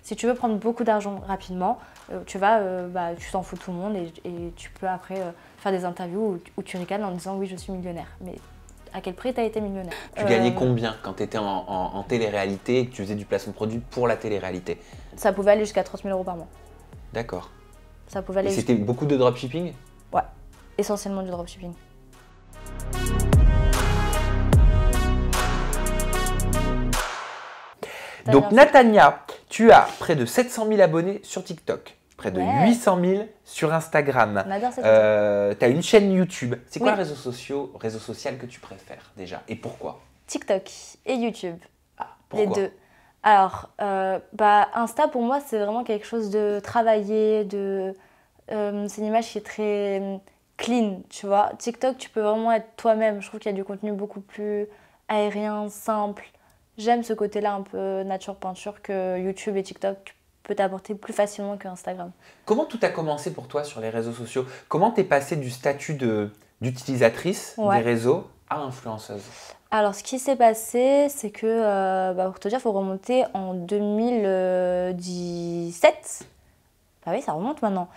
Si tu veux prendre beaucoup d'argent rapidement, tu t'en fous de tout le monde et tu peux après faire des interviews où tu ricanes en disant oui, je suis millionnaire. Mais à quel prix tu as été millionnaire? Tu gagnais combien quand tu étais en télé-réalité et que tu faisais du placement de produit pour la télé-réalité? Ça pouvait aller jusqu'à 30 000 € par mois. D'accord. Ça pouvait aller. Et c'était beaucoup de dropshipping? Ouais, essentiellement du dropshipping. Donc Natania, tu as près de 700 000 abonnés sur TikTok, près de 800 000 sur Instagram. On adore cette tu as une chaîne YouTube. C'est quoi Oui. le réseau social que tu préfères déjà et pourquoi? TikTok et YouTube, Pourquoi? les deux. Alors, Insta pour moi c'est vraiment quelque chose de travaillé, c'est une image qui est très clean, tu vois. TikTok, tu peux vraiment être toi-même. Je trouve qu'il y a du contenu beaucoup plus aérien, simple. J'aime ce côté-là un peu nature peinture que YouTube et TikTok peut t'apporter plus facilement que Instagram. Comment tout a commencé pour toi sur les réseaux sociaux? Comment t'es passée du statut d'utilisatrice des réseaux à influenceuse? Alors, ce qui s'est passé, c'est que, pour te dire, il faut remonter en 2017. Ah oui, ça remonte maintenant.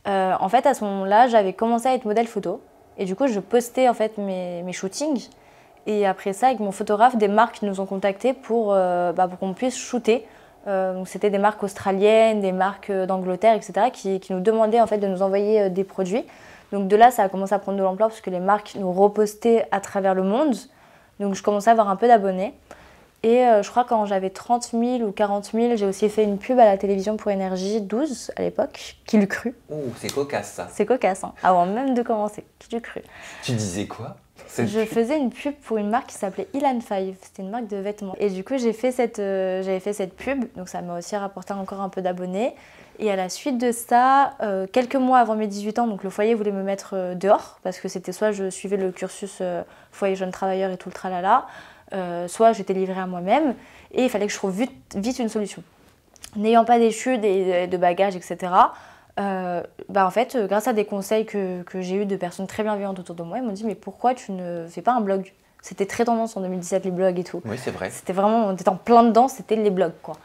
En fait, à ce moment-là, j'avais commencé à être modèle photo. Et du coup, je postais en fait mes shootings. Et après ça, avec mon photographe, des marques nous ont contactés pour qu'on puisse shooter. Donc c'était des marques australiennes, des marques d'Angleterre, etc. qui nous demandaient en fait de nous envoyer des produits. Donc de là, ça a commencé à prendre de l'ampleur parce que les marques nous repostaient à travers le monde. Donc je commençais à avoir un peu d'abonnés. Et je crois quand j'avais 30 000 ou 40 000, j'ai aussi fait une pub à la télévision pour Énergie 12 à l'époque. Qui l'eût cru? Oh, c'est cocasse ça. C'est cocasse, hein, avant même de commencer. Qui l'eût cru? Tu disais quoi? Je faisais une pub pour une marque qui s'appelait Ilan5. C'était une marque de vêtements. Et du coup, j'avais fait cette pub. Donc ça m'a aussi rapporté encore un peu d'abonnés. Et à la suite de ça, quelques mois avant mes 18 ans, donc le foyer voulait me mettre dehors. Parce que c'était soit je suivais le cursus foyer jeune travailleur et tout le tralala, soit j'étais livrée à moi-même. Et il fallait que je trouve vite une solution. N'ayant pas d'études et de bagages, etc., en fait, grâce à des conseils que j'ai eus de personnes très bienveillantes autour de moi, ils m'ont dit mais pourquoi tu ne fais pas un blog? C'était très tendance en 2017 les blogs et tout. Oui, c'est vrai. C'était vraiment, on était en plein dedans, c'était les blogs quoi.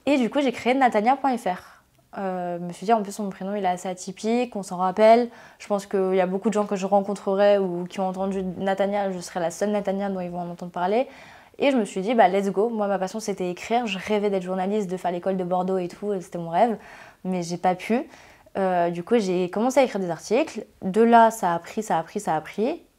Et du coup, j'ai créé natania.fr. Je me suis dit en plus mon prénom il est assez atypique, on s'en rappelle. Je pense qu'il y a beaucoup de gens que je rencontrerai ou qui ont entendu Natania, je serai la seule Natania dont ils vont en entendre parler. Et je me suis dit let's go. Moi ma passion c'était écrire, je rêvais d'être journaliste, de faire l'école de Bordeaux et tout, c'était mon rêve, mais j'ai pas pu. Du coup, j'ai commencé à écrire des articles. De là, ça a pris.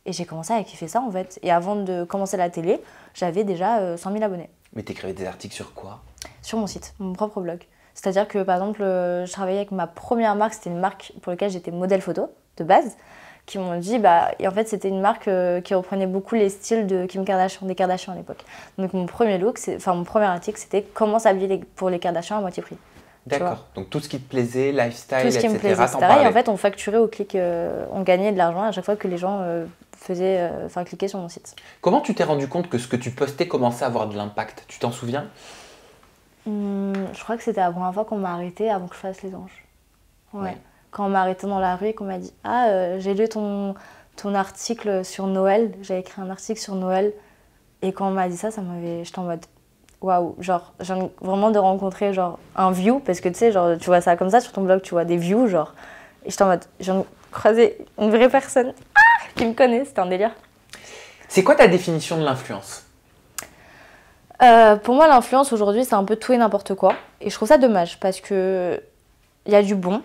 Et j'ai commencé à kiffer ça, en fait. Et avant de commencer la télé, j'avais déjà 100 000 abonnés. Mais t'écrivais des articles sur quoi? Sur mon site, mon propre blog. C'est-à-dire que, par exemple, je travaillais avec ma première marque. C'était une marque pour laquelle j'étais modèle photo, de base. Qui m'ont dit, et en fait, c'était une marque qui reprenait beaucoup les styles de Kim Kardashian, des Kardashians à l'époque. Donc, mon premier article, c'était comment s'habiller pour les Kardashians à moitié prix. D'accord, donc tout ce qui te plaisait, lifestyle, tout ce qui etc. me plaisait, etc. Et en fait, on facturait au clic, on gagnait de l'argent à chaque fois que les gens cliquaient sur mon site. Comment tu t'es rendu compte que ce que tu postais commençait à avoir de l'impact? Tu t'en souviens? Je crois que c'était la première fois qu'on m'a arrêté avant que je fasse les anges. Ouais. Quand on m'a arrêté dans la rue et qu'on m'a dit « Ah, j'ai lu ton article sur Noël. » J'avais écrit un article sur Noël. Et quand on m'a dit ça, j'étais en mode waouh, genre, j'ai vraiment de rencontrer genre un view, parce que tu sais, genre, tu vois ça comme ça sur ton blog, tu vois des views, genre. Et j'étais en mode, j'ai croisé une vraie personne qui me connaît, c'était un délire. C'est quoi ta définition de l'influence? Pour moi, l'influence aujourd'hui, c'est un peu tout et n'importe quoi. Et je trouve ça dommage, parce que il y a du bon,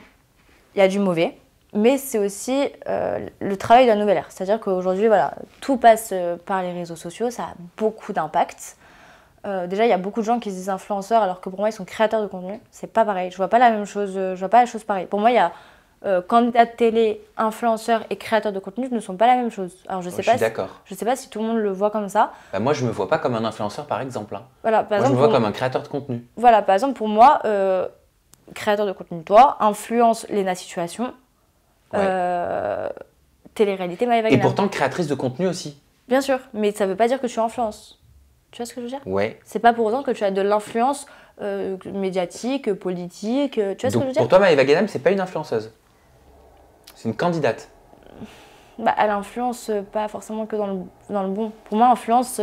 il y a du mauvais, mais c'est aussi le travail de la nouvelle ère. C'est-à-dire qu'aujourd'hui, voilà, tout passe par les réseaux sociaux, ça a beaucoup d'impact. Déjà, il y a beaucoup de gens qui se disent influenceurs alors que pour moi, ils sont créateurs de contenu. C'est pas pareil. Je vois pas la même chose. Je vois pas la chose pareille. Pour moi, il y a candidat de télé, influenceur et créateur de contenu ne sont pas la même chose. Alors, je sais pas si tout le monde le voit comme ça. Moi, je me vois pas comme un influenceur, par exemple. Voilà, je me vois comme un créateur de contenu. Voilà, par exemple, pour moi, créateur de contenu, toi, influence Léna Situation, télé-réalité Maëva Ganem. Et pourtant, créatrice de contenu aussi. Bien sûr, mais ça veut pas dire que tu influences. Tu vois ce que je veux dire? Ouais. C'est pas pour autant que tu as de l'influence médiatique, politique. Tu vois ce que je veux dire? Pour toi, Maëva Ganem, c'est pas une influenceuse. C'est une candidate. Elle influence pas forcément que dans le bon. Pour moi, influence,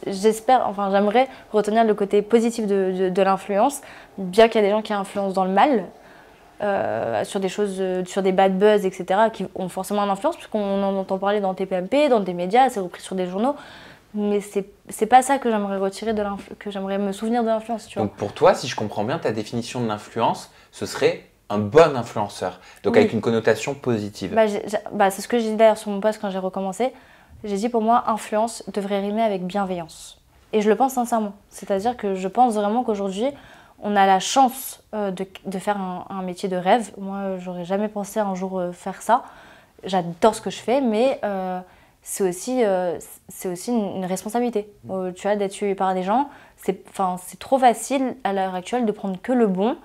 j'espère, enfin j'aimerais retenir le côté positif de l'influence, bien qu'il y a des gens qui influencent dans le mal, sur des choses, sur des bad buzz, etc., qui ont forcément une influence, puisqu'on en entend parler dans TPMP, dans des médias, c'est repris sur des journaux. Mais c'est pas ça que j'aimerais retirer que j'aimerais me souvenir de l'influence. Donc pour toi, si je comprends bien, ta définition de l'influence, ce serait un bon influenceur, donc avec une connotation positive. C'est ce que j'ai dit d'ailleurs sur mon post quand j'ai recommencé. J'ai dit pour moi, influence devrait rimer avec bienveillance. Et je le pense sincèrement. C'est-à-dire que je pense vraiment qu'aujourd'hui, on a la chance de faire un métier de rêve. Moi, j'aurais jamais pensé un jour faire ça. J'adore ce que je fais, mais c'est aussi une responsabilité. Tu vois, d'être suivi par des gens, c'est trop facile à l'heure actuelle de prendre que le bon,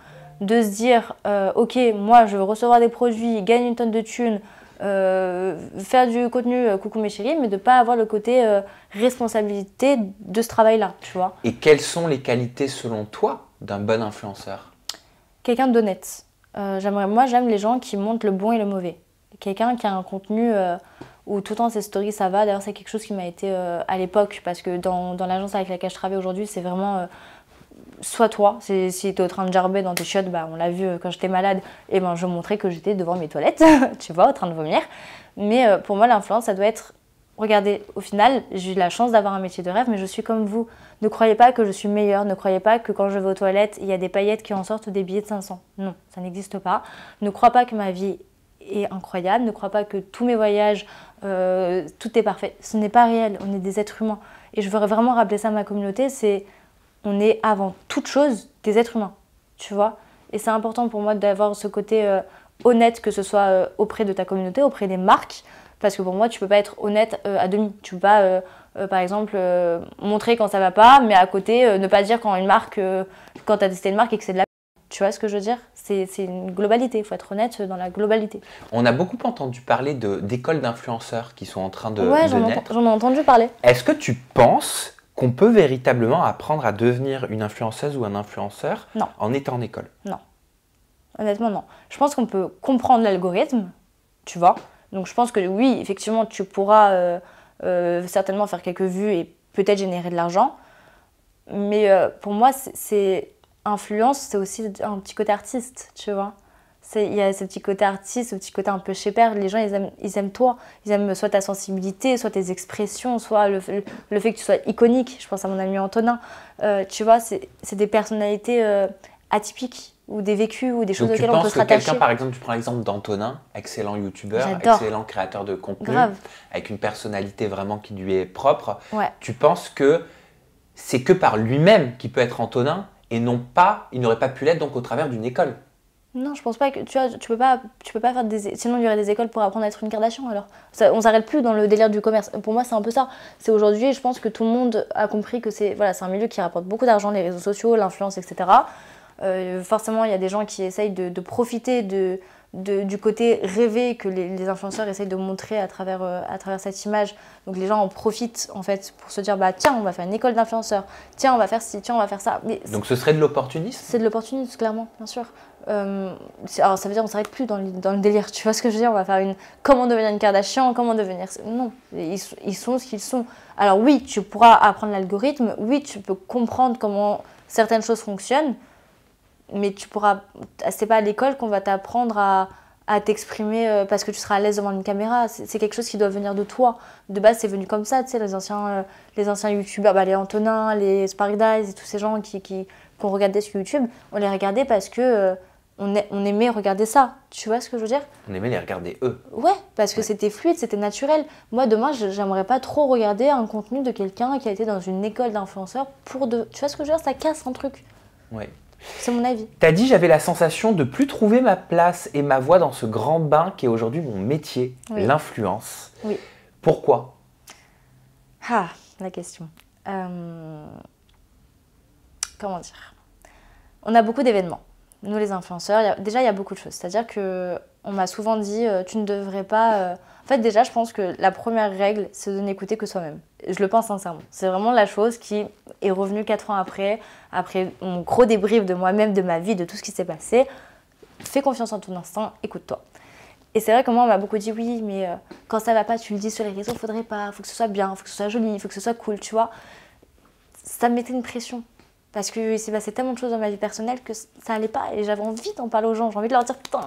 de se dire ok, moi je veux recevoir des produits, gagner une tonne de thunes, faire du contenu coucou mes chéris, mais de ne pas avoir le côté responsabilité de ce travail-là, tu vois. Et quelles sont les qualités selon toi d'un bon influenceur? Quelqu'un d'honnête. Moi j'aime les gens qui montrent le bon et le mauvais. Quelqu'un qui a un contenu où tout le temps ses stories ça va. D'ailleurs c'est quelque chose qui m'a été à l'époque, parce que dans l'agence avec laquelle je travaille aujourd'hui, c'est vraiment soit toi, si tu es en train de gerber dans tes chiottes, on l'a vu quand j'étais malade, et je montrais que j'étais devant mes toilettes, tu vois, en train de vomir. Mais pour moi l'influence ça doit être, regardez, au final j'ai eu la chance d'avoir un métier de rêve, mais je suis comme vous. Ne croyez pas que je suis meilleure, ne croyez pas que quand je vais aux toilettes il y a des paillettes qui en sortent ou des billets de 500. Non, ça n'existe pas. Ne crois pas que ma vie est incroyable, ne crois pas que tous mes voyages, tout est parfait. Ce n'est pas réel, on est des êtres humains. Et je voudrais vraiment rappeler ça à ma communauté, on est avant toute chose des êtres humains, tu vois. Et c'est important pour moi d'avoir ce côté honnête, que ce soit auprès de ta communauté, auprès des marques, parce que pour moi, tu peux pas être honnête à demi. Tu peux pas, par exemple, montrer quand ça va pas, mais à côté, ne pas dire quand quand tu as testé une marque et que c'est de la... Tu vois ce que je veux dire? C'est une globalité, il faut être honnête dans la globalité. On a beaucoup entendu parler d'écoles d'influenceurs qui sont en train de naître. J'en ai entendu parler. Est-ce que tu penses qu'on peut véritablement apprendre à devenir une influenceuse ou un influenceur en étant en école? Non. Honnêtement, non. Je pense qu'on peut comprendre l'algorithme, tu vois. Donc je pense que oui, effectivement, tu pourras certainement faire quelques vues et peut-être générer de l'argent. Mais pour moi, influence, c'est aussi un petit côté artiste, tu vois. Il y a ce petit côté artiste, ce petit côté un peu shaper. Les gens, ils aiment toi. Ils aiment soit ta sensibilité, soit tes expressions, soit le fait que tu sois iconique. Je pense à mon ami Antonin. Tu vois, c'est des personnalités atypiques, ou des vécus, ou des choses auxquelles on peut se rattacher. Quelqu'un, par exemple, tu prends l'exemple d'Antonin, excellent youtubeur, excellent créateur de contenu, avec une personnalité vraiment qui lui est propre. Ouais. Tu penses que c'est que par lui-même qu'il peut être Antonin, et non pas, il n'aurait pas pu l'être donc au travers d'une école? Non, je pense pas que tu peux pas faire sinon il y aurait des écoles pour apprendre à être une Kardashian alors. On s'arrête plus dans le délire du commerce. Pour moi, c'est un peu ça. C'est aujourd'hui, je pense que tout le monde a compris que c'est un milieu qui rapporte beaucoup d'argent, les réseaux sociaux, l'influence, etc. Forcément, il y a des gens qui essayent de profiter du côté rêvé que les influenceurs essayent de montrer à travers cette image. Donc les gens en profitent en fait pour se dire tiens, on va faire une école d'influenceurs, tiens, on va faire ci, tiens, on va faire ça. Mais donc ce serait de l'opportunisme? C'est de l'opportunisme, clairement, bien sûr. Alors ça veut dire on s'arrête plus dans le délire, tu vois ce que je veux dire? On va faire comment devenir une Kardashian, comment devenir... Non, ils sont ce qu'ils sont. Alors oui, tu pourras apprendre l'algorithme, oui, tu peux comprendre comment certaines choses fonctionnent, mais c'est pas à l'école qu'on va t'apprendre à t'exprimer parce que tu seras à l'aise devant une caméra. C'est quelque chose qui doit venir de toi. De base, c'est venu comme ça, tu sais, les anciens youtubeurs, les Antonin, les Sparkdies et tous ces gens qu'on regardait sur YouTube, on les regardait parce que on aimait regarder ça. Tu vois ce que je veux dire? On aimait les regarder eux. Ouais, parce que c'était fluide, c'était naturel. Moi, demain, j'aimerais pas trop regarder un contenu de quelqu'un qui a été dans une école d'influenceurs Tu vois ce que je veux dire? Ça casse un truc. Ouais. C'est mon avis. T'as dit j'avais la sensation de plus trouver ma place et ma voix dans ce grand bain qui est aujourd'hui mon métier, l'influence. Oui. Pourquoi? Ah, la question. Comment dire? On a beaucoup d'événements. Nous, les influenceurs, déjà, il y a beaucoup de choses. C'est-à-dire qu'on m'a souvent dit, tu ne devrais pas... En fait, déjà, je pense que la première règle, c'est de n'écouter que soi-même. Je le pense sincèrement. C'est vraiment la chose qui est revenue 4 ans après mon gros débrief de moi-même, de ma vie, de tout ce qui s'est passé. Fais confiance en ton instinct, écoute-toi. Et c'est vrai que moi, on m'a beaucoup dit oui, mais quand ça va pas, tu le dis sur les réseaux, faudrait pas, faut que ce soit bien, faut que ce soit joli, faut que ce soit cool, tu vois. Ça me mettait une pression. Parce qu'il s'est passé tellement de choses dans ma vie personnelle que ça allait pas et j'avais envie d'en parler aux gens. J'ai envie de leur dire, putain,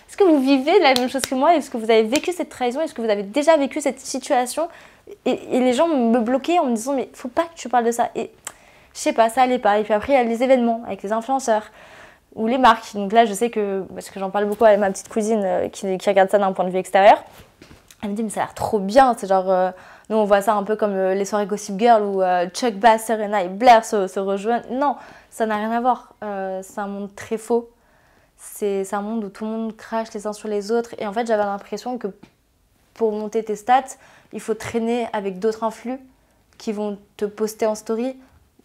est-ce que vous vivez la même chose que moi? Est-ce que vous avez vécu cette trahison? Est-ce que vous avez déjà vécu cette situation? Et les gens me bloquaient en me disant, mais faut pas que tu parles de ça. Et je sais pas, ça allait pas. Et puis après, il y a les événements avec les influenceurs ou les marques. Donc là, je sais que, parce que j'en parle beaucoup avec ma petite cousine qui regarde ça d'un point de vue extérieur, elle me dit, mais ça a l'air trop bien. C'est genre, nous on voit ça un peu comme les soirées Gossip Girl où Chuck Bass, Serena et Blair se rejoignent. Non, ça n'a rien à voir. C'est un monde très faux. C'est un monde où tout le monde crache les uns sur les autres. Et en fait, j'avais l'impression que pour monter tes stats, il faut traîner avec d'autres influx qui vont te poster en story.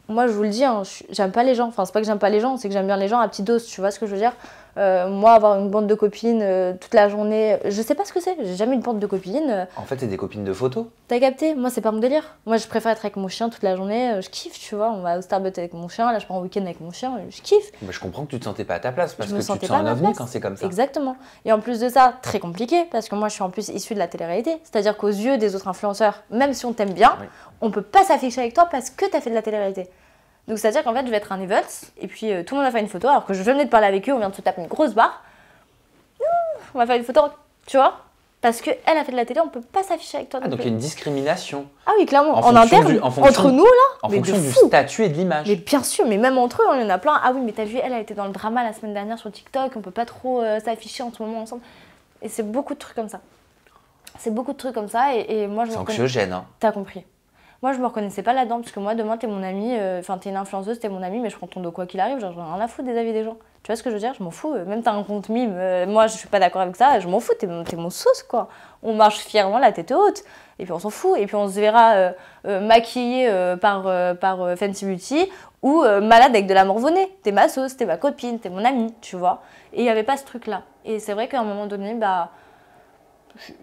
Moi, je vous le dis, hein, j'aime pas les gens. Enfin, c'est pas que j'aime pas les gens, c'est que j'aime bien les gens à petite dose. Tu vois ce que je veux dire? Moi, avoir une bande de copines toute la journée, je sais pas ce que c'est. J'ai jamais eu une bande de copines. En fait, c'est des copines de photos. T'as capté? Moi, c'est pas mon délire. Moi, je préfère être avec mon chien toute la journée. Je kiffe, tu vois. On va au Starbucks avec mon chien. Là, je pars en week-end avec mon chien. Je kiffe. Mais je comprends que tu te sentais pas à ta place parce que tu te sentais sens pas à un ma ovni place. quand c'est comme ça. Exactement. Et en plus de ça, très compliqué parce que moi, je suis en plus issue de la télé-réalité. C'est-à-dire qu'aux yeux des autres influenceurs, même si on t'aime bien, Oui. on peut pas s'afficher avec toi parce que t'as fait de la télé-réalité. Donc, c'est-à-dire qu'en fait, je vais être un event et puis tout le monde a fait une photo alors que je venais de parler avec eux, on vient de se taper une grosse barre. On va faire une photo, tu vois, parce qu'elle a fait de la télé, on peut pas s'afficher avec toi. Ah, donc il y a une discrimination. Ah oui, clairement, En en interne, fonction entre nous là, En mais fonction de du fou. statut et de l'image. Mais bien sûr, mais même entre eux, il y en a plein. Ah oui, mais t'as vu, elle a été dans le drama la semaine dernière sur TikTok, on peut pas trop s'afficher en ce moment ensemble. Et c'est beaucoup de trucs comme ça. C'est beaucoup de trucs comme ça et moi je C'est me reconnais... anxiogène, hein. T'as compris. Moi je me reconnaissais pas là-dedans parce que moi demain t'es mon ami, enfin t'es une influenceuse, t'es mon ami, mais je prends ton dos quoi qu'il arrive, genre j'en ai rien à foutre des avis des gens. Tu vois ce que je veux dire? Je m'en fous. Même t'as un compte mime, moi je suis pas d'accord avec ça, je m'en fous, t'es mon sauce quoi. On marche fièrement la tête haute et puis on s'en fout. Et puis on se verra maquillée par Fenty Beauty ou malade avec de la morvonnée. T'es ma sauce, t'es ma copine, t'es mon amie, tu vois. Et il n'y avait pas ce truc là. Et c'est vrai qu'à un moment donné, bah,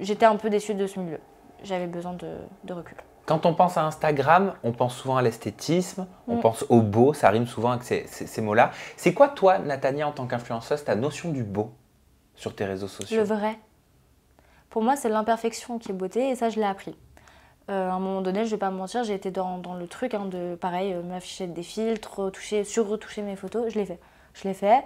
j'étais un peu déçue de ce milieu. J'avais besoin de recul. Quand on pense à Instagram, on pense souvent à l'esthétisme, on pense au beau, ça rime souvent avec ces mots-là. C'est quoi toi, Natania, en tant qu'influenceuse, ta notion du beau sur tes réseaux sociaux? Le vrai. Pour moi, c'est l'imperfection qui est beauté et ça, je l'ai appris. À un moment donné, je vais pas me mentir, j'ai été dans le truc hein, de, pareil, m'afficher des filtres, retoucher mes photos. Je l'ai fait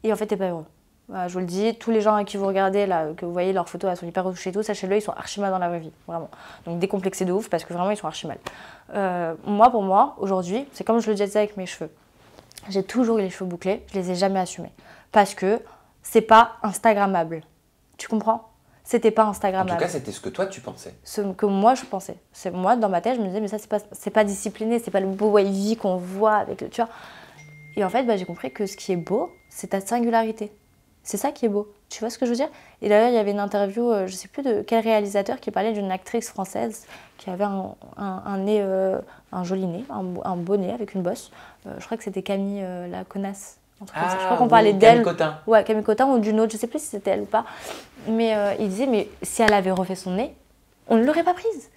et en fait, t'es pas heureux. Voilà, je vous le dis, tous les gens à qui vous regardez, là, que vous voyez leurs photos, elles sont hyper retouchées et tout, sachez-le, ils sont archi mal dans la vraie vie, vraiment. Donc décomplexés de ouf parce que vraiment, ils sont archi mal. Moi, pour moi, aujourd'hui, c'est comme je le disais avec mes cheveux. J'ai toujours eu les cheveux bouclés, je les ai jamais assumés. Parce que c'est pas Instagrammable. Tu comprends? C'était pas Instagrammable. En tout cas, c'était ce que toi, tu pensais. Ce que moi, je pensais. Moi, dans ma tête, je me disais, mais ça, c'est pas discipliné, c'est pas le beau wavy qu'on voit avec le... Tu vois. Et en fait, bah, j'ai compris que ce qui est beau, c'est ta singularité. C'est ça qui est beau. Tu vois ce que je veux dire? Et d'ailleurs, il y avait une interview, je sais plus de quel réalisateur, qui parlait d'une actrice française qui avait un nez, un joli nez, un beau nez avec une bosse. Je crois que c'était Camille la connasse. Je crois qu'on parlait d'elle. Camille Cotin. Ouais, Camille Cotin ou d'une autre, je sais plus si c'était elle ou pas. Mais il disait, mais si elle avait refait son nez, on ne l'aurait pas prise.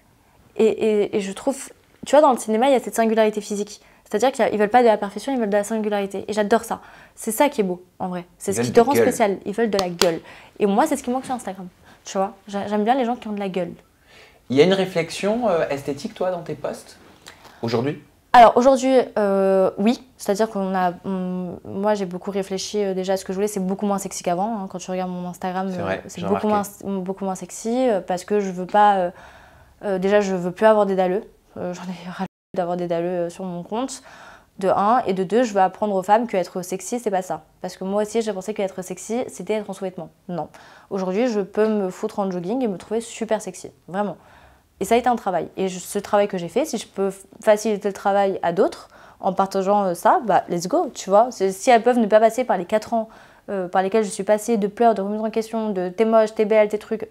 Et je trouve, tu vois, dans le cinéma, il y a cette singularité physique. C'est-à-dire qu'ils veulent pas de la perfection, ils veulent de la singularité. Et j'adore ça. C'est ça qui est beau, en vrai. C'est ce qui te rend spécial. Ils veulent de la gueule. Et moi, c'est ce qui manque sur Instagram. Tu vois, j'aime bien les gens qui ont de la gueule. Il y a une réflexion esthétique, toi, dans tes posts, aujourd'hui? Alors, aujourd'hui, oui. C'est-à-dire moi, j'ai beaucoup réfléchi déjà à ce que je voulais. C'est beaucoup moins sexy qu'avant. Hein. Quand tu regardes mon Instagram, c'est beaucoup moins sexy parce que je veux pas... déjà, je veux plus avoir des dalleux. J'en ai ras d'avoir des dalleux sur mon compte, de 1, et de 2, je veux apprendre aux femmes qu'être sexy, c'est pas ça. Parce que moi aussi, j'ai pensé qu'être sexy, c'était être en sous-vêtements. Non. Aujourd'hui, je peux me foutre en jogging et me trouver super sexy. Vraiment. Et ça a été un travail. Et ce travail que j'ai fait, si je peux faciliter le travail à d'autres, en partageant ça, bah, let's go, tu vois. Si elles peuvent ne pas passer par les 4 ans par lesquels je suis passée, de pleurs, de remise en question, de t'es moche, t'es belle, tes trucs...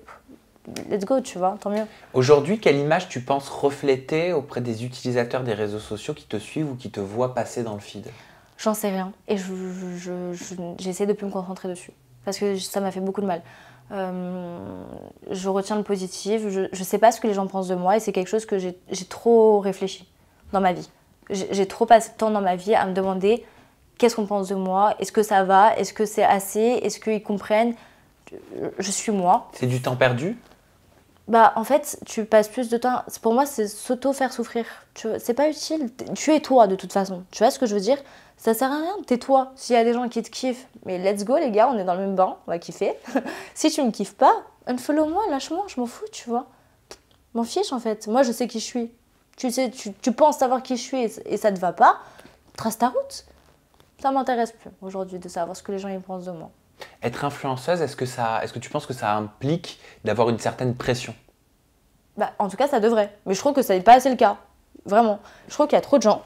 Let's go, tu vois, tant mieux. Aujourd'hui, quelle image tu penses refléter auprès des utilisateurs des réseaux sociaux qui te suivent ou qui te voient passer dans le feed? J'en sais rien. Et j'essaie de plus me concentrer dessus. Parce que ça m'a fait beaucoup de mal. Je retiens le positif. Je sais pas ce que les gens pensent de moi et c'est quelque chose que j'ai trop réfléchi dans ma vie. J'ai trop passé de temps dans ma vie à me demander qu'est-ce qu'on pense de moi, est-ce que ça va, est-ce que c'est assez, est-ce qu'ils comprennent. je suis moi. C'est du temps perdu? Bah, en fait, tu passes plus de temps. Pour moi, c'est s'auto-faire souffrir. C'est pas utile. Tu es toi, de toute façon. Tu vois ce que je veux dire? Ça sert à rien, tais-toi. S'il y a des gens qui te kiffent, mais let's go, les gars, on est dans le même bain, on va kiffer. Si tu me kiffes pas, unfollow-moi, lâche-moi, je m'en fous, tu vois. M'en fiche, en fait. Moi, je sais qui je suis. Tu sais, tu penses savoir qui je suis et ça te va pas, trace ta route. Ça m'intéresse plus aujourd'hui de savoir ce que les gens y pensent de moi. Être influenceuse, est-ce que tu penses que ça implique d'avoir une certaine pression? Bah, en tout cas, ça devrait. Mais je trouve que ça n'est pas assez le cas. Vraiment. Je trouve qu'il y a trop de gens,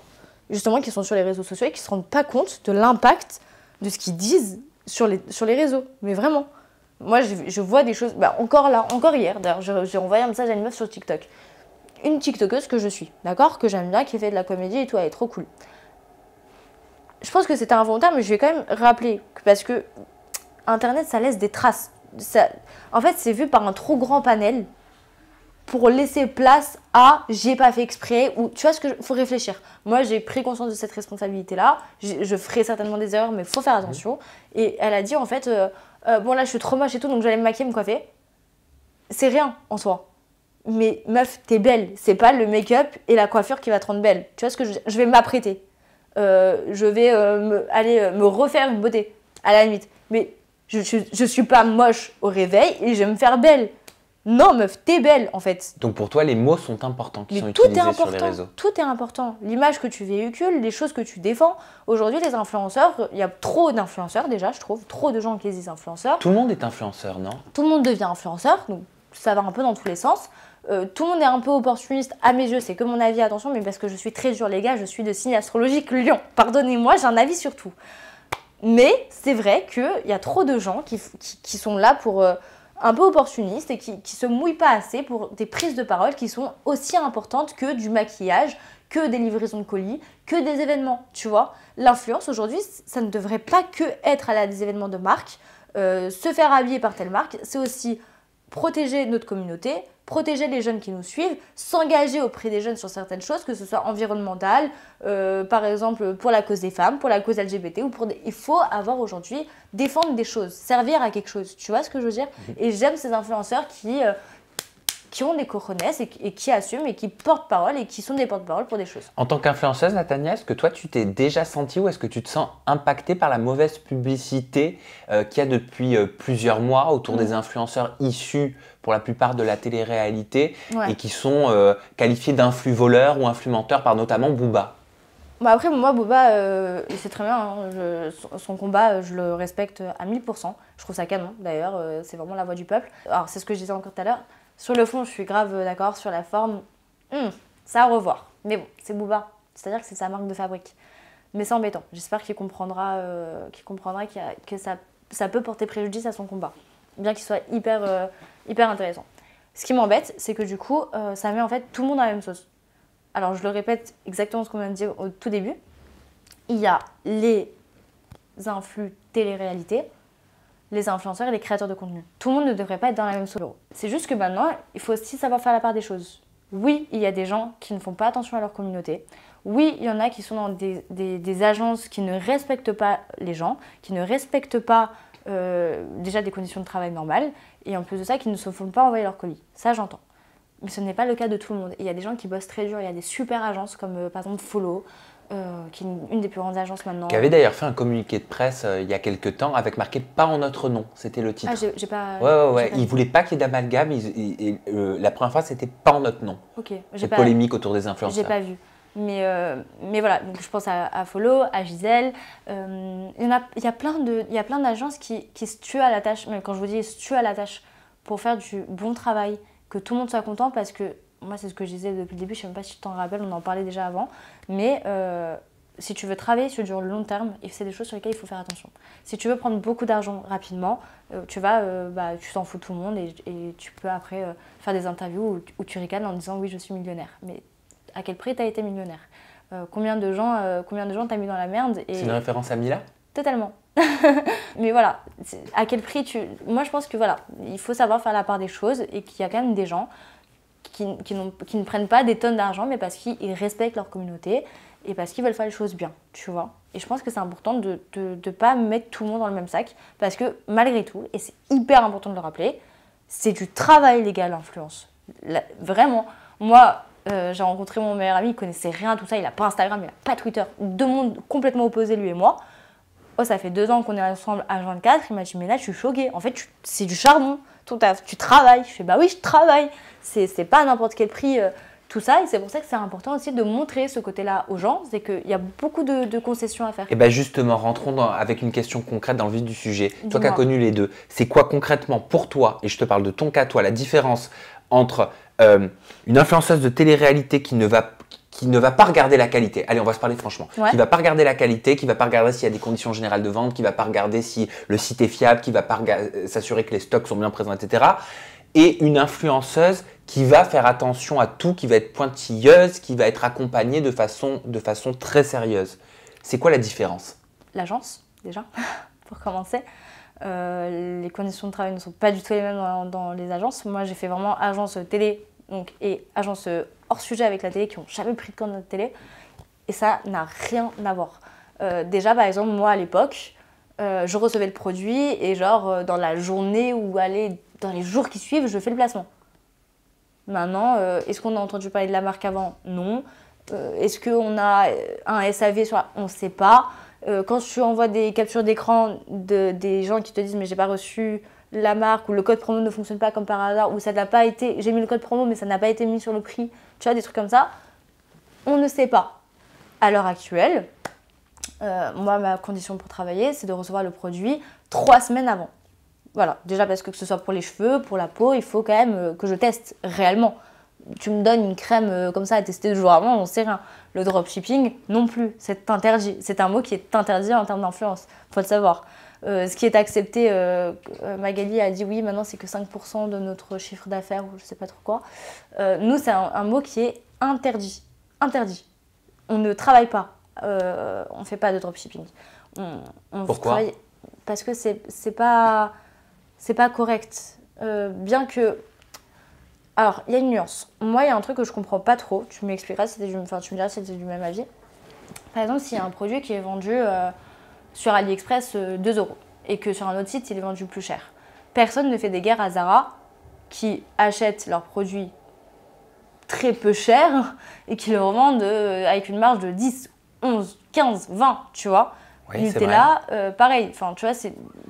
justement, qui sont sur les réseaux sociaux et qui ne se rendent pas compte de l'impact de ce qu'ils disent sur les réseaux. Mais vraiment. Moi, je vois des choses. Bah, encore hier, d'ailleurs, j'ai envoyé un message à une meuf sur TikTok. Une TikTokeuse que je suis, d'accord? Que j'aime bien, qui fait de la comédie et tout, elle est trop cool. Je pense que c'était involontaire, mais je vais quand même rappeler. Parce que Internet, ça laisse des traces. En fait, c'est vu par un trop grand panel pour laisser place à j'ai pas fait exprès ou tu vois ce que faut réfléchir. Moi, j'ai pris conscience de cette responsabilité-là. Je ferai certainement des erreurs, mais faut faire attention. Et elle a dit en fait, bon là, je suis trop moche et tout, donc j'allais me maquiller, me coiffer. C'est rien en soi. Mais meuf, t'es belle. C'est pas le make-up et la coiffure qui va te rendre belle. Tu vois ce que je veux dire? Je vais m'apprêter. Je vais aller me refaire une beauté, à la limite. Mais je suis pas moche au réveil et je vais me faire belle. Non, meuf, t'es belle, en fait. Donc pour toi, les mots sont importants qui Mais sont tout est utilisés sur les important. réseaux. Tout est important. L'image que tu véhicules, les choses que tu défends. Aujourd'hui, les influenceurs, il y a trop d'influenceurs déjà, je trouve. Trop de gens qui disent influenceurs. Tout le monde est influenceur, non? Tout le monde devient influenceur, donc ça va un peu dans tous les sens. Tout le monde est un peu opportuniste, à mes yeux, c'est que mon avis, attention, mais parce que je suis très dure, les gars, je suis de signe astrologique Lion. Pardonnez-moi, j'ai un avis sur tout. Mais c'est vrai qu'il y a trop de gens qui sont là pour un peu opportunistes et qui se mouillent pas assez pour des prises de parole qui sont aussi importantes que du maquillage, que des livraisons de colis, que des événements, tu vois. L'influence aujourd'hui, ça ne devrait pas que être aller à des événements de marque, se faire habiller par telle marque, c'est aussi protéger notre communauté, protéger les jeunes qui nous suivent, s'engager auprès des jeunes sur certaines choses, que ce soit environnemental, par exemple pour la cause des femmes, pour la cause LGBT, ou il faut avoir aujourd'hui, défendre des choses, servir à quelque chose, tu vois ce que je veux dire? Et j'aime ces influenceurs qui ont des cojones et qui assument et qui portent parole et qui sont des porte-parole pour des choses. En tant qu'influenceuse, Nathania, est-ce que toi, tu t'es déjà sentie ou est-ce que tu te sens impactée par la mauvaise publicité qu'il y a depuis plusieurs mois autour des influenceurs issus pour la plupart de la télé-réalité et qui sont qualifiés d'influ-voleurs ou influmenteurs par notamment Booba? Bah après, moi, Booba, il sait très bien, hein, son combat, je le respecte à 1000%. Je trouve ça canon, d'ailleurs, c'est vraiment la voix du peuple. Alors, c'est ce que je disais encore tout à l'heure. Sur le fond, je suis grave d'accord. Sur la forme, ça à revoir. Mais bon, c'est Booba. C'est-à-dire que c'est sa marque de fabrique. Mais c'est embêtant. J'espère qu'il comprendra, que ça peut porter préjudice à son combat. Bien qu'il soit hyper intéressant. Ce qui m'embête, c'est que du coup, ça met en fait tout le monde dans la même sauce. Alors, je le répète exactement ce qu'on vient de dire au tout début. Il y a les influx télé-réalité, les influenceurs et les créateurs de contenu. Tout le monde ne devrait pas être dans la même solo. C'est juste que maintenant, il faut aussi savoir faire la part des choses. Oui, il y a des gens qui ne font pas attention à leur communauté. Oui, il y en a qui sont dans des agences qui ne respectent pas les gens, qui ne respectent pas déjà des conditions de travail normales, et en plus de ça, qui ne se font pas envoyer leur colis. Ça, j'entends. Mais ce n'est pas le cas de tout le monde. Il y a des gens qui bossent très dur, il y a des super agences comme par exemple Follow, qui est une des plus grandes agences maintenant. Qui avait d'ailleurs fait un communiqué de presse il y a quelques temps avec marqué « Pas en notre nom », c'était le titre. Ah, j'ai pas... Ouais. Ils ne voulaient pas qu'il y ait d'amalgame, la première fois c'était « Pas en notre nom ». Ok. Cette polémique autour des influenceurs. J'ai pas vu. Mais voilà, donc je pense à Follow, à Gisèle. Il y a plein d'agences qui se tuent à la tâche, même quand je vous dis se tuent à la tâche, pour faire du bon travail, que tout le monde soit content, parce que moi c'est ce que je disais depuis le début, je ne sais même pas si tu t'en rappelles, on en parlait déjà avant, mais si tu veux travailler sur du long terme, c'est des choses sur lesquelles il faut faire attention. Si tu veux prendre beaucoup d'argent rapidement, tu t'en fous de tout le monde et tu peux après faire des interviews où tu ricanes en disant oui je suis millionnaire. Mais à quel prix tu as été millionnaire? Combien de gens t'as mis dans la merde? C'est une référence à Mila? Totalement. Mais voilà, à quel prix Moi je pense que voilà, il faut savoir faire la part des choses et qu'il y a quand même des gens qui ne prennent pas des tonnes d'argent mais parce qu'ils respectent leur communauté et parce qu'ils veulent faire les choses bien, tu vois. Et je pense que c'est important de ne pas mettre tout le monde dans le même sac, parce que malgré tout, et c'est hyper important de le rappeler, c'est du travail, les gars, l'influence. Vraiment, moi, j'ai rencontré mon meilleur ami, il connaissait rien à tout ça, il n'a pas Instagram, il n'a pas Twitter, deux mondes complètement opposés, lui et moi. Oh, ça fait 2 ans qu'on est ensemble à 24, il m'a dit, mais là, je suis choquée. En fait, c'est du charbon, tu travailles. Je fais, bah oui, je travaille. C'est pas à n'importe quel prix, tout ça. Et c'est pour ça que c'est important aussi de montrer ce côté-là aux gens, c'est qu'il y a beaucoup de concessions à faire. Et bien justement, rentrons avec une question concrète dans le vif du sujet. Toi qui as Dis-moi. connu les deux, c'est quoi concrètement pour toi, et je te parle de ton cas, toi, la différence entre une influenceuse de télé-réalité qui ne va pas regarder la qualité, allez on va se parler franchement, Ouais. qui va pas regarder la qualité, qui va pas regarder s'il y a des conditions générales de vente, qui va pas regarder si le site est fiable, qui va pas s'assurer que les stocks sont bien présents, etc. Et une influenceuse qui va faire attention à tout, qui va être pointilleuse, qui va être accompagnée de façon très sérieuse. C'est quoi la différence? L'agence, déjà, pour commencer. Les conditions de travail ne sont pas du tout les mêmes dans les agences. Moi, j'ai fait vraiment agence télé et agence hors sujet avec la télé qui n'ont jamais pris de compte de notre télé. Et ça n'a rien à voir. Déjà, par exemple, moi, à l'époque, je recevais le produit et genre, dans la journée ou dans les jours qui suivent, je fais le placement. Maintenant, est-ce qu'on a entendu parler de la marque avant? Non. Est-ce qu'on a un SAV sur on ne sait pas. Quand tu envoies des captures d'écran des gens qui te disent mais j'ai pas reçu la marque ou le code promo ne fonctionne pas comme par hasard ou ça n'a pas été, j'ai mis le code promo mais ça n'a pas été mis sur le prix, tu vois, des trucs comme ça, on ne sait pas. À l'heure actuelle, moi ma condition pour travailler c'est de recevoir le produit 3 semaines avant. Voilà, déjà parce que ce soit pour les cheveux, pour la peau, il faut quand même que je teste réellement. Tu me donnes une crème comme ça à tester 2 jours avant, on sait rien. Le dropshipping, non plus, c'est interdit. C'est un mot qui est interdit en termes d'influence, faut le savoir. Ce qui est accepté, Magali a dit oui, maintenant c'est que 5% de notre chiffre d'affaires ou je sais pas trop quoi. Nous, c'est un mot qui est interdit. Interdit. On ne travaille pas, on ne fait pas de dropshipping. Pourquoi ? Travaille parce que c'est pas correct. Bien que... Alors, il y a une nuance. Moi, il y a un truc que je comprends pas trop. Tu m'expliqueras si tu me diras si c'était du même avis. Par exemple, s'il y a un produit qui est vendu sur AliExpress 2 € et que sur un autre site, il est vendu plus cher. Personne ne fait des guerres à Zara qui achètent leurs produits très peu cher et qui le revendent avec une marge de 10, 11, 15, 20, tu vois. Oui, Nutella, pareil. Enfin, tu vois,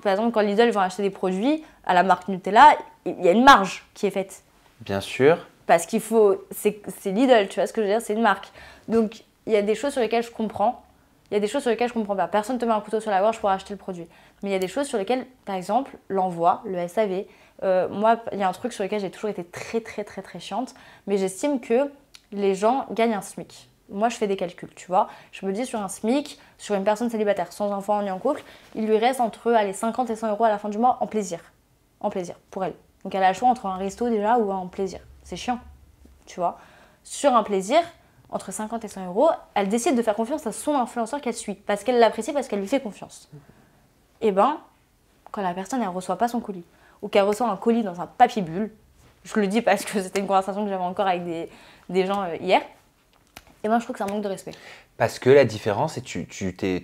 par exemple, quand Lidl va acheter des produits à la marque Nutella, il y a une marge qui est faite. Bien sûr. Parce qu'il faut... C'est Lidl, tu vois ce que je veux dire, c'est une marque. Donc, il y a des choses sur lesquelles je comprends. Il y a des choses sur lesquelles je comprends pas. Personne ne te met un couteau sur la gorge pour acheter le produit. Mais il y a des choses sur lesquelles, par exemple, l'envoi, le SAV. Moi, il y a un truc sur lequel j'ai toujours été très, très, très, très chiante. Mais j'estime que les gens gagnent un SMIC. Moi, je fais des calculs, tu vois. Je me dis, sur un SMIC, sur une personne célibataire, sans enfant ni en couple, il lui reste entre 50 et 100 € à la fin du mois en plaisir. En plaisir, pour elle. Donc, elle a le choix entre un resto déjà ou un plaisir. C'est chiant, tu vois. Sur un plaisir, entre 50 et 100 €, elle décide de faire confiance à son influenceur qu'elle suit. Parce qu'elle l'apprécie, parce qu'elle lui fait confiance. Et ben, quand la personne, elle ne reçoit pas son colis, ou qu'elle reçoit un colis dans un papier bulle, je le dis parce que c'était une conversation que j'avais encore avec des gens hier, et ben je trouve que c'est un manque de respect. Parce que la différence, et tu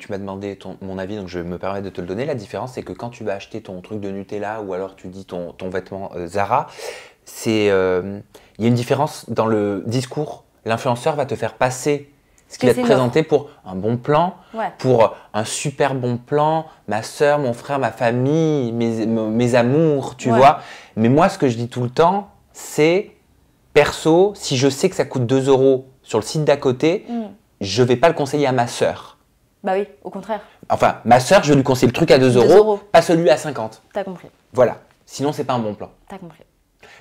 m'as demandé mon avis, donc je me permets de te le donner, la différence c'est que quand tu vas acheter ton truc de Nutella ou alors tu dis ton vêtement Zara, il y a une différence dans le discours. L'influenceur va te faire passer ce qu'il va te présenter pour un bon plan, ouais, pour un super bon plan, ma soeur, mon frère, ma famille, mes amours, tu vois. Mais moi, ce que je dis tout le temps, c'est perso, si je sais que ça coûte 2 € sur le site d'à côté, je ne vais pas le conseiller à ma soeur. Bah oui, au contraire. Enfin, ma soeur, je lui conseille le truc à 2 €, pas celui à 50. T'as compris. Voilà. Sinon, c'est pas un bon plan. T'as compris.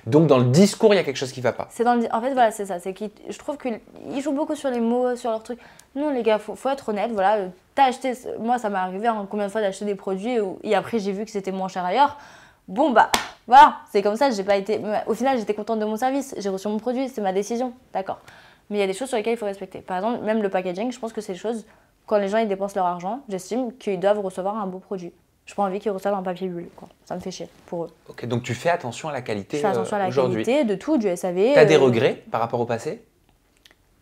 Donc, dans le discours, il y a quelque chose qui ne va pas. En fait, voilà, c'est ça. Je trouve qu'ils jouent beaucoup sur les mots, sur leurs trucs. Non, les gars, faut être honnête. Voilà, t'as acheté... Moi, ça m'est arrivé combien de fois d'acheter des produits et après, j'ai vu que c'était moins cher ailleurs. Bon, bah, voilà, c'est comme ça. Au final, j'étais contente de mon service. J'ai reçu mon produit, c'est ma décision. D'accord. Mais il y a des choses sur lesquelles il faut respecter. Par exemple, même le packaging, je pense que c'est des choses, quand les gens ils dépensent leur argent, j'estime qu'ils doivent recevoir un beau produit. Je n'ai pas envie qu'ils reçoivent un papier bulle, quoi. Ça me fait chier pour eux. Ok, donc tu fais attention à la qualité aujourd'hui. Je fais attention à la qualité de tout, du SAV. Tu as des regrets par rapport au passé?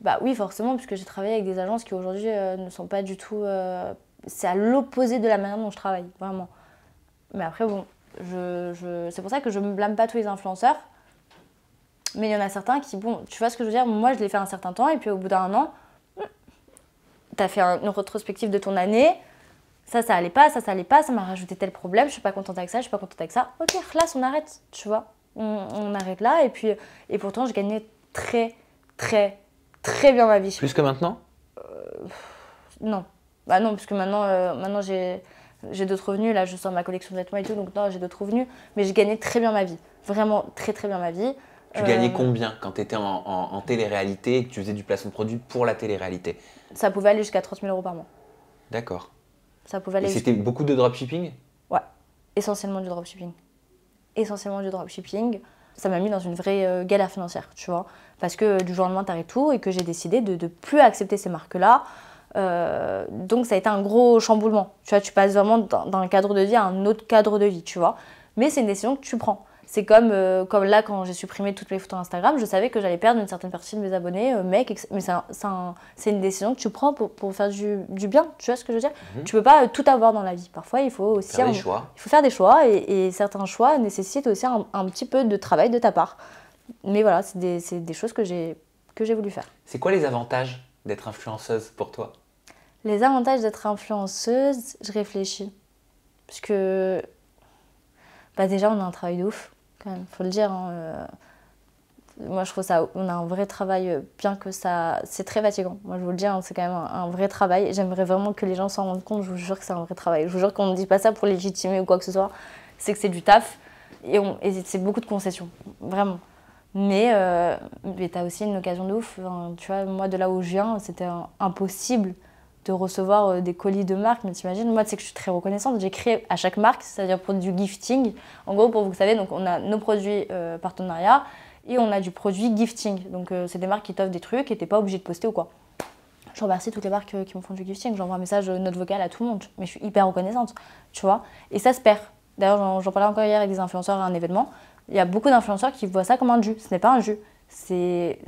Bah oui, forcément, puisque j'ai travaillé avec des agences qui aujourd'hui ne sont pas du tout... c'est à l'opposé de la manière dont je travaille, vraiment. Mais après, bon, c'est pour ça que je me blâme pas tous les influenceurs. Mais il y en a certains qui, bon, tu vois ce que je veux dire? Moi, je l'ai fait un certain temps, et puis au bout d'un an, t'as fait une rétrospective de ton année, ça allait pas, ça allait pas, ça m'a rajouté tel problème, je suis pas contente avec ça, je suis pas contente avec ça. Ok, là, on arrête, tu vois. On arrête là, et pourtant, je gagnais très, très, très bien ma vie. Plus que maintenant? Non. Bah non, parce que maintenant j'ai d'autres revenus. Là, je sors ma collection de vêtements et tout, donc non, j'ai d'autres revenus. Mais je gagnais très bien ma vie. Vraiment très, très bien ma vie. Tu gagnais combien quand tu étais en télé-réalité et que tu faisais du placement de produit pour la télé-réalité? Ça pouvait aller jusqu'à 30 000 euros par mois. D'accord. Ça pouvait aller Et c'était beaucoup de dropshipping? Ouais, essentiellement du dropshipping. Essentiellement du dropshipping. Ça m'a mis dans une vraie galère financière, tu vois. Parce que du jour au lendemain, t'arrêtes tout et que j'ai décidé de ne plus accepter ces marques-là. Donc ça a été un gros chamboulement. Tu vois, tu passes vraiment d'un cadre de vie à un autre cadre de vie, tu vois. Mais c'est une décision que tu prends. C'est comme là, quand j'ai supprimé toutes mes photos Instagram, je savais que j'allais perdre une certaine partie de mes abonnés, mais c'est une décision que tu prends pour faire du bien, tu vois ce que je veux dire? Tu peux pas tout avoir dans la vie. Parfois, il faut aussi faire des choix. Il faut faire des choix, et certains choix nécessitent aussi un petit peu de travail de ta part. Mais voilà, c'est des choses que j'ai voulu faire. C'est quoi les avantages d'être influenceuse pour toi? Les avantages d'être influenceuse, je réfléchis. Parce que bah déjà, on a un travail de ouf, quand même, faut le dire. Hein. Moi, je trouve ça, on a un vrai travail, bien que ça... C'est très fatigant. Moi, je vous le dis, hein, c'est quand même un vrai travail. J'aimerais vraiment que les gens s'en rendent compte. Je vous jure que c'est un vrai travail. Je vous jure qu'on ne dit pas ça pour légitimer ou quoi que ce soit. C'est que c'est du taf. Et c'est beaucoup de concessions, vraiment. Mais tu as aussi une occasion de ouf. Enfin, tu vois, moi, de là où je viens, c'était impossible de recevoir des colis de marque. Mais t'imagines, moi, tu sais que je suis très reconnaissante. J'écris à chaque marque, c'est-à-dire pour du gifting. En gros, pour vous savez, donc on a nos produits partenariats et on a du produit gifting. Donc, c'est des marques qui t'offrent des trucs et t'es pas obligé de poster ou quoi. Je remercie toutes les marques qui me font du gifting. J'envoie un message, note vocale à tout le monde. Mais je suis hyper reconnaissante, tu vois. Et ça se perd. D'ailleurs, j'en parlais encore hier avec des influenceurs à un événement. Il y a beaucoup d'influenceurs qui voient ça comme un jus. Ce n'est pas un jus. C'est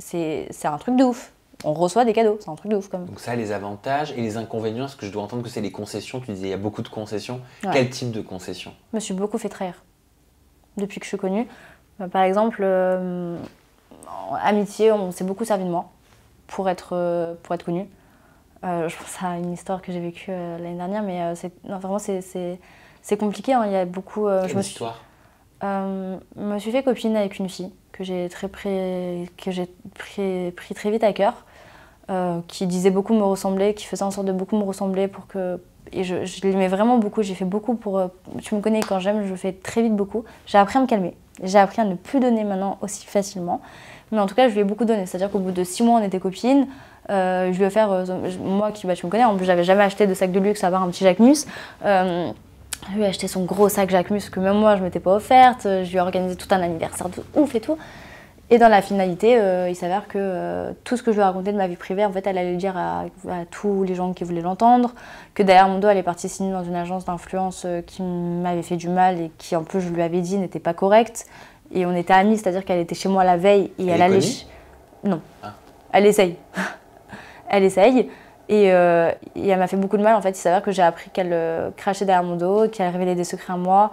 un truc de ouf. On reçoit des cadeaux. C'est un truc de ouf quand même. Donc ça, les avantages et les inconvénients, est-ce que je dois entendre que c'est les concessions? Tu disais il y a beaucoup de concessions. Ouais. Quel type de concessions? Je me suis beaucoup fait trahir depuis que je suis connue. Par exemple, en amitié, on s'est beaucoup servi de moi pour être connue. Je pense à une histoire que j'ai vécue l'année dernière, mais vraiment c'est compliqué. Hein. Il y a beaucoup. Quelle histoire? Je me suis fait copine avec une fille que j'ai pris très vite à cœur, qui disait beaucoup me ressembler, qui faisait en sorte de beaucoup me ressembler pour que... Et je l'aimais vraiment beaucoup, j'ai fait beaucoup pour... tu me connais, quand j'aime, je fais très vite beaucoup. J'ai appris à me calmer, j'ai appris à ne plus donner maintenant aussi facilement. Mais en tout cas, je lui ai beaucoup donné, c'est-à-dire qu'au bout de 6 mois, on était copines. Je lui ai offert, moi qui, tu me connais, en plus j'avais jamais acheté de sac de luxe à part un petit Jacquemus. Je lui ai acheté son gros sac Jacquemus que même moi je ne m'étais pas offerte. Je lui ai organisé tout un anniversaire de ouf et tout. Et dans la finalité, il s'avère que tout ce que je lui ai raconté de ma vie privée, en fait, elle allait le dire à tous les gens qui voulaient l'entendre. Que derrière mon dos, elle est partie signer dans une agence d'influence qui m'avait fait du mal et qui, en plus, je lui avais dit, n'était pas correcte. Et on était amis, c'est-à-dire qu'elle était chez moi la veille et elle allait... Non. Ah. Elle essaye. Elle essaye. Et elle m'a fait beaucoup de mal, en fait. Il s'avère que j'ai appris qu'elle crachait derrière mon dos, qu'elle révélait des secrets à moi.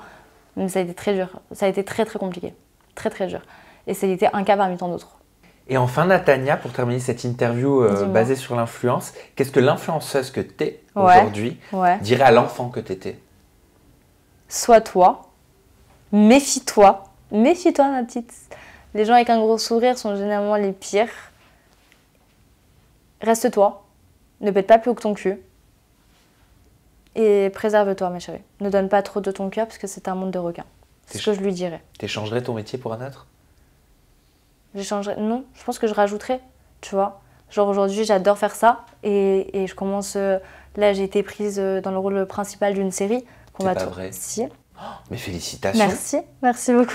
Donc ça a été très dur. Ça a été très, très compliqué. Très, très dur. Et ça a été un cas parmi tant d'autres. Et enfin, Natania, pour terminer cette interview basée sur l'influence, qu'est-ce que l'influenceuse que tu es aujourd'hui dirait à l'enfant que tu étais? Sois toi. Méfie-toi. Méfie-toi, ma petite. Les gens avec un gros sourire sont généralement les pires. Reste toi. Ne pète pas plus haut que ton cul. Et préserve-toi, ma chérie. Ne donne pas trop de ton cœur parce que c'est un monde de requins. C'est ce que je lui dirais. T'échangerais ton métier pour un autre? J'échangerais... Non, je pense que je rajouterais, tu vois. Genre aujourd'hui, j'adore faire ça. Et je commence... là, j'ai été prise dans le rôle principal d'une série. C'est pas vrai? Si. Oh, mais félicitations. Merci beaucoup.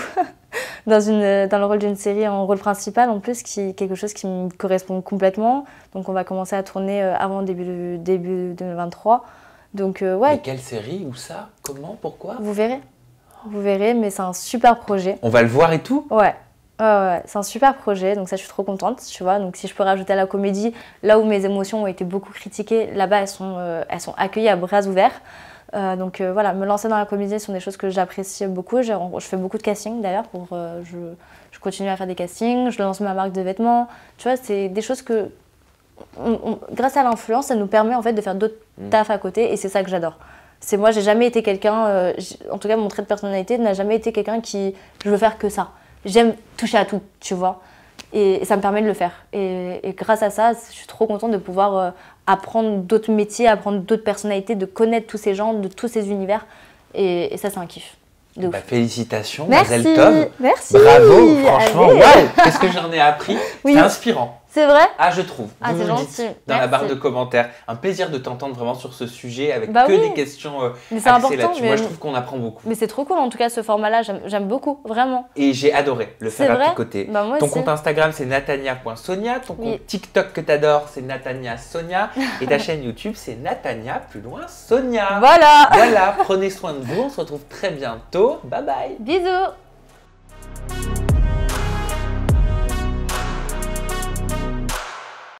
Dans le rôle d'une série en rôle principal, en plus, quelque chose qui me correspond complètement. Donc on va commencer à tourner avant début 2023. Donc ouais. Mais quelle série? Où ça? Comment? Pourquoi? Vous verrez, mais c'est un super projet. On va le voir et tout? Ouais. Ouais, c'est un super projet, donc ça je suis trop contente, tu vois. Donc si je peux rajouter à la comédie, là où mes émotions ont été beaucoup critiquées, là-bas elles sont accueillies à bras ouverts. Voilà, me lancer dans la comédie, ce sont des choses que j'apprécie beaucoup. Je fais beaucoup de casting d'ailleurs, je continue à faire des castings, je lance ma marque de vêtements. Tu vois, c'est des choses que, grâce à l'influence, ça nous permet en fait de faire d'autres tafs à côté et c'est ça que j'adore. Moi, j'ai jamais été quelqu'un, en tout cas mon trait de personnalité n'a jamais été quelqu'un qui, je veux faire que ça. J'aime toucher à tout, tu vois. Et ça me permet de le faire. Et grâce à ça, je suis trop contente de pouvoir apprendre d'autres métiers, apprendre d'autres personnalités, de connaître tous ces gens, de tous ces univers. Et ça, c'est un kiff. Félicitations, merci, Mademoiselle Tov. Merci. Bravo, franchement, waouh, qu'est-ce que j'en ai appris. Oui. C'est inspirant. C'est vrai? Ah, je trouve. Ah, c'est gentil. Dans la barre de commentaires. Un plaisir de t'entendre vraiment sur ce sujet avec des questions mais c'est important, là-dessus. Moi, je trouve qu'on apprend beaucoup. Mais c'est trop cool, en tout cas, ce format-là, j'aime beaucoup, vraiment. Et j'ai adoré le faire à tes côtés. Moi ton aussi. Compte Instagram, c'est natania.sonia. Ton compte TikTok que t'adores, c'est Natania Sonia. Et ta chaîne YouTube, c'est Natania plus loin Sonia. Voilà. Voilà, prenez soin de vous. On se retrouve très bientôt. Bye bye. Bisous.